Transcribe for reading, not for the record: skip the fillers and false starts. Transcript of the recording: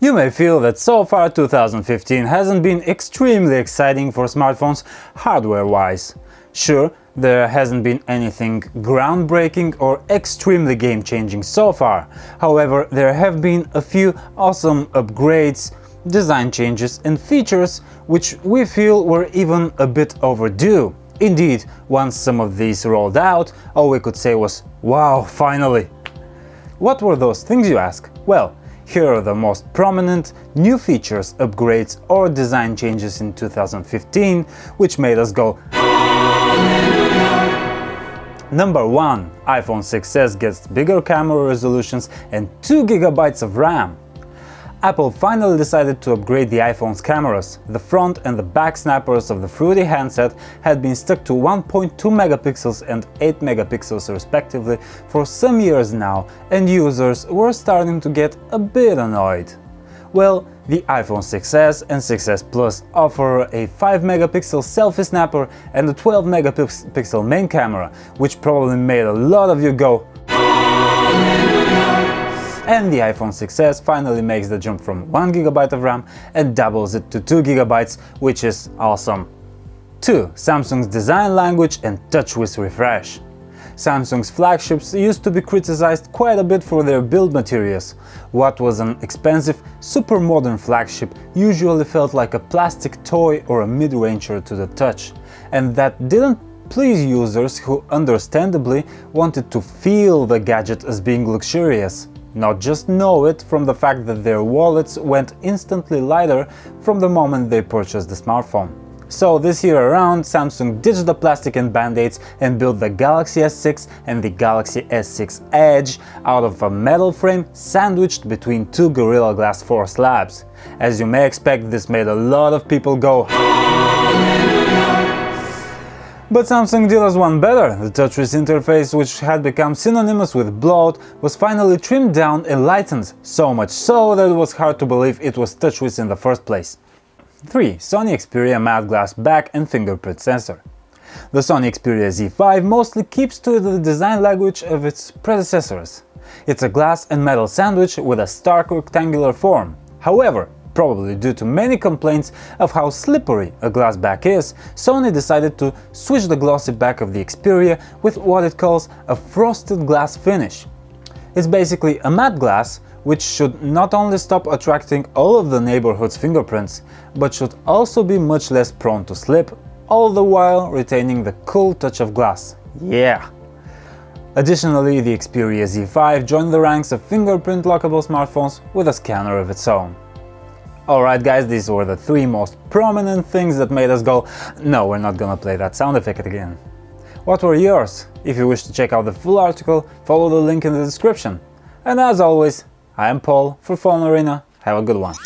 You may feel that so far 2015 hasn't been extremely exciting for smartphones hardware-wise. Sure, there hasn't been anything groundbreaking or extremely game-changing so far. However, there have been a few awesome upgrades, design changes and features which we feel were even a bit overdue. Indeed, once some of these rolled out, all we could say was, wow, finally! What were those things, you ask? Well, here are the most prominent new features, upgrades or design changes in 2015 which made us go Number 1. iPhone 6s gets bigger camera resolutions and 2 GB of RAM. Apple finally decided to upgrade the iPhone's cameras. The front and the back snappers of the fruity handset had been stuck to 1.2 megapixels and 8 megapixels respectively for some years now, and users were starting to get a bit annoyed. Well, the iPhone 6s and 6s Plus offer a 5 megapixel selfie snapper and a 12 megapixel main camera, which probably made a lot of you go. And the iPhone 6s finally makes the jump from 1 GB of RAM and doubles it to 2 GB, which is awesome. 2. Samsung's design language and TouchWiz refresh. Samsung's flagships used to be criticized quite a bit for their build materials. What was an expensive, super modern flagship usually felt like a plastic toy or a mid-ranger to the touch, and that didn't please users who understandably wanted to feel the gadget as being luxurious, not just know it from the fact that their wallets went instantly lighter from the moment they purchased the smartphone. So this year around, Samsung ditched the plastic and band-aids and built the Galaxy S6 and the Galaxy S6 Edge out of a metal frame sandwiched between two Gorilla Glass 4 slabs. As you may expect, this made a lot of people go. But Samsung did us one better. The TouchWiz interface, which had become synonymous with bloat, was finally trimmed down and lightened, so much so that it was hard to believe it was TouchWiz in the first place. 3. Sony Xperia matte glass back and fingerprint sensor. The Sony Xperia Z5 mostly keeps to the design language of its predecessors. It's a glass and metal sandwich with a stark rectangular form. However, probably due to many complaints of how slippery a glass back is, Sony decided to switch the glossy back of the Xperia with what it calls a frosted glass finish. It's basically a matte glass which should not only stop attracting all of the neighborhood's fingerprints, but should also be much less prone to slip, all the while retaining the cool touch of glass. Yeah! Additionally, the Xperia Z5 joined the ranks of fingerprint lockable smartphones with a scanner of its own. Alright guys, these were the 3 most prominent things that made us go, no, we're not gonna play that sound effect again. What were yours? If you wish to check out the full article, follow the link in the description. And as always, I am Paul for PhoneArena. Have a good one.